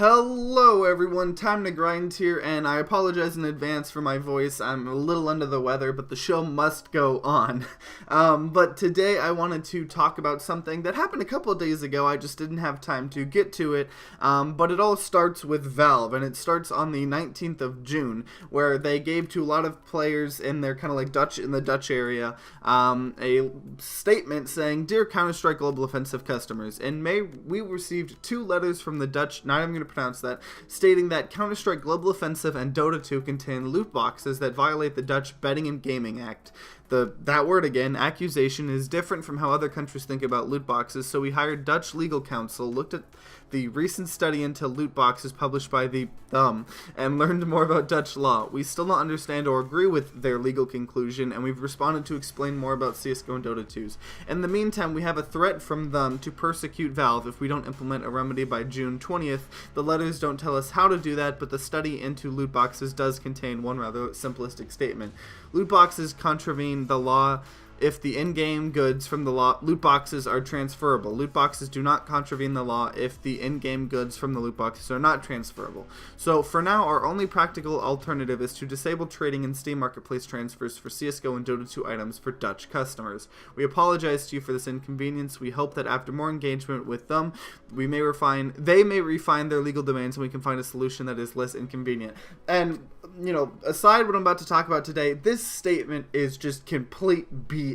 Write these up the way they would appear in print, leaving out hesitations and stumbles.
Hello everyone, Time to Grind here, and I apologize in advance for my voice. I'm a little under the weather, but the show must go on. But today I wanted to talk about something that happened a couple of days ago. I just didn't have time to get to it, but it all starts with Valve, and it starts on the 19th of June, where they gave to a lot of players in their kind of like in the Dutch area, a statement saying, "Dear Counter-Strike Global Offensive customers, in May we received 2 letters from the Dutch," not even going to pronounce that, stating that Counter-Strike Global Offensive and Dota 2 contain loot boxes that violate the Dutch Betting and Gaming Act. That word again, accusation, is different from how other countries think about loot boxes, so we hired Dutch legal counsel, looked at the recent study into loot boxes published by the and learned more about Dutch law. We still don't understand or agree with their legal conclusion, and we've responded to explain more about CSGO and Dota 2s. In the meantime, we have a threat from them to persecute Valve if we don't implement a remedy by June 20th. The letters don't tell us how to do that, but the study into loot boxes does contain one rather simplistic statement. Loot boxes contravene the law if the in-game goods from the loot boxes are transferable. Loot boxes do not contravene the law if the in-game goods from the loot boxes are not transferable. So for now, our only practical alternative is to disable trading in Steam Marketplace transfers for CSGO and Dota 2 items for Dutch customers. We apologize to you for this inconvenience. We hope that after more engagement with them, they may refine their legal demands and we can find a solution that is less inconvenient. And, you know, aside what I'm about to talk about today, this statement is just complete BS.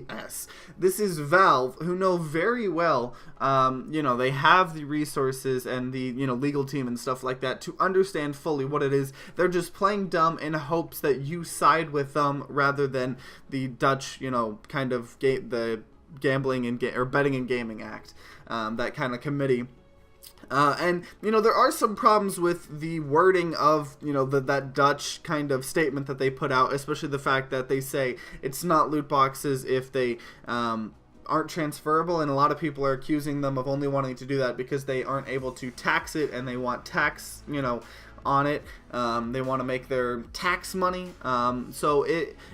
This is Valve, who know very well, they have the resources and the, legal team and stuff like that to understand fully what it is. They're just playing dumb in hopes that you side with them rather than the Dutch, kind of the Gambling and or Betting and Gaming Act, that kind of committee. There are some problems with the wording of, that Dutch kind of statement that they put out, especially the fact that they say it's not loot boxes if they aren't transferable, and a lot of people are accusing them of only wanting to do that because they aren't able to tax it, and they want tax, on it. They want to make their tax money. So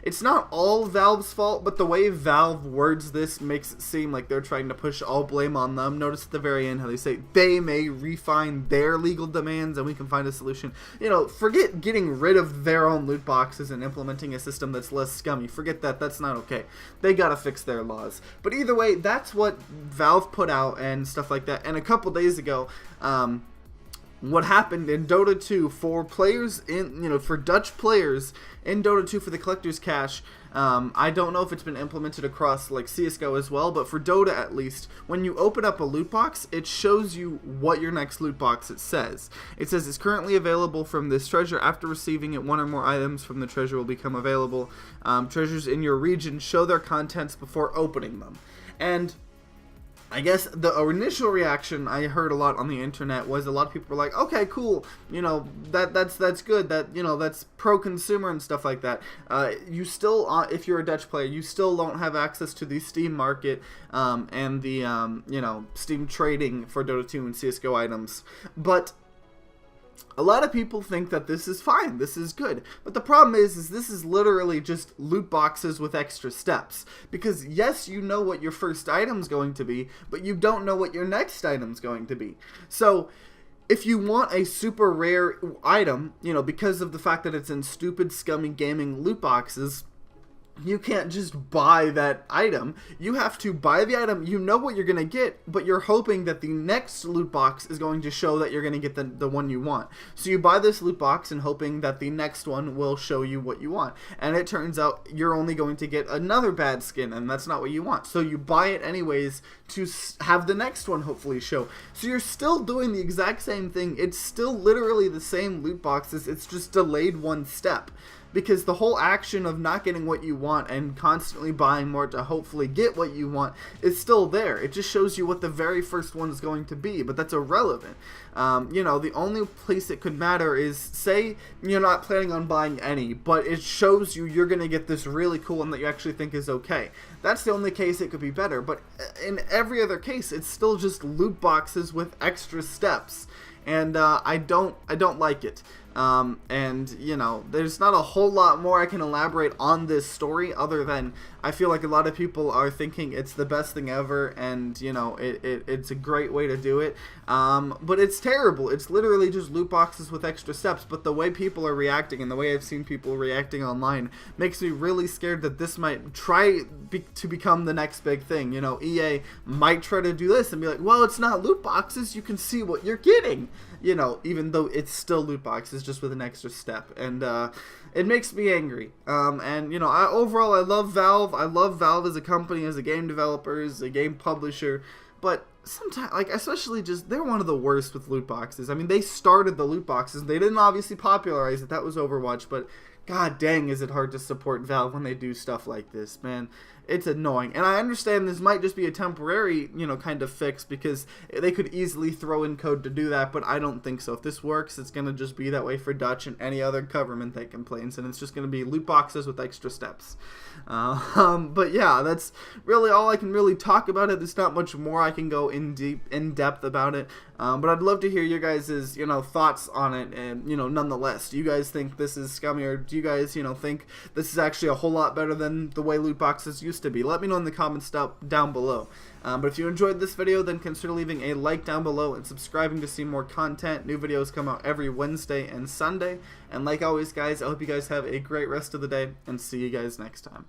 it's not all Valve's fault, but the way Valve words this makes it seem like they're trying to push all blame on them. Notice at the very end how they say they may refine their legal demands and we can find a solution. Forget getting rid of their own loot boxes and implementing a system that's less scummy. Forget that. That's not okay. They gotta fix their laws. But either way, that's what Valve put out and stuff like that. And a couple days ago, what happened in Dota 2 for players for Dutch players in Dota 2 for the collector's cache, I don't know if it's been implemented across like CSGO as well, but for Dota at least, when you open up a loot box, it shows you what your next loot box says. It says it's currently available from this treasure. After receiving it, 1 or more items from the treasure will become available. Treasures in your region show their contents before opening them. And I guess the initial reaction I heard a lot on the internet was a lot of people were like, okay, cool, that's good, that's pro-consumer and stuff like that. You still, if you're a Dutch player, you still don't have access to the Steam market and the, Steam trading for Dota 2 and CSGO items. But a lot of people think that this is fine, this is good, but the problem is this is literally just loot boxes with extra steps, because yes, you know what your first item's going to be, but you don't know what your next item's going to be. So if you want a super rare item, because of the fact that it's in stupid, scummy gaming loot boxes, you can't just buy that item. You have to buy the item, you know what you're going to get, but you're hoping that the next loot box is going to show that you're going to get the one you want. So you buy this loot box and hoping that the next one will show you what you want. And it turns out you're only going to get another bad skin, and that's not what you want. So you buy it anyways to have the next one hopefully show. So you're still doing the exact same thing. It's still literally the same loot boxes. It's just delayed one step. Because the whole action of not getting what you want and constantly buying more to hopefully get what you want is still there. It just shows you what the very first one is going to be, but that's irrelevant. The only place it could matter is, say you're not planning on buying any, but it shows you're going to get this really cool one that you actually think is okay. That's the only case it could be better, but in every other case, it's still just loot boxes with extra steps. And I don't like it. And, you know, there's not a whole lot more I can elaborate on this story other than I feel like a lot of people are thinking it's the best thing ever, and, you know, it's a great way to do it. But it's terrible. It's literally just loot boxes with extra steps, but the way people are reacting and the way I've seen people reacting online makes me really scared that this might to become the next big thing. You know, EA might try to do this and be like, well, it's not loot boxes, you can see what you're getting. You know, even though it's still loot boxes, just with an extra step, and it makes me angry. And you know, overall, I love Valve. I love Valve as a company, as a game developer, as a game publisher. But sometimes, like, especially just, they're one of the worst with loot boxes. I mean, they started the loot boxes. They didn't obviously popularize it. That was Overwatch, but god dang, is it hard to support Valve when they do stuff like this, man. It's annoying. And I understand this might just be a temporary, you know, kind of fix, because they could easily throw in code to do that, but I don't think so. If this works, it's going to just be that way for Dutch and any other government that complains, and it's just going to be loot boxes with extra steps. But yeah, that's really all I can really talk about it. There's not much more I can go in depth about it. But I'd love to hear your guys' you know, thoughts on it, and, you know, nonetheless, do you guys think this is scummy, or do you guys, you know, think this is actually a whole lot better than the way loot boxes used to be? Let me know in the comments down below. But if you enjoyed this video, then consider leaving a like down below and subscribing to see more content. New videos come out every Wednesday and Sunday. And like always, guys, I hope you guys have a great rest of the day, and see you guys next time.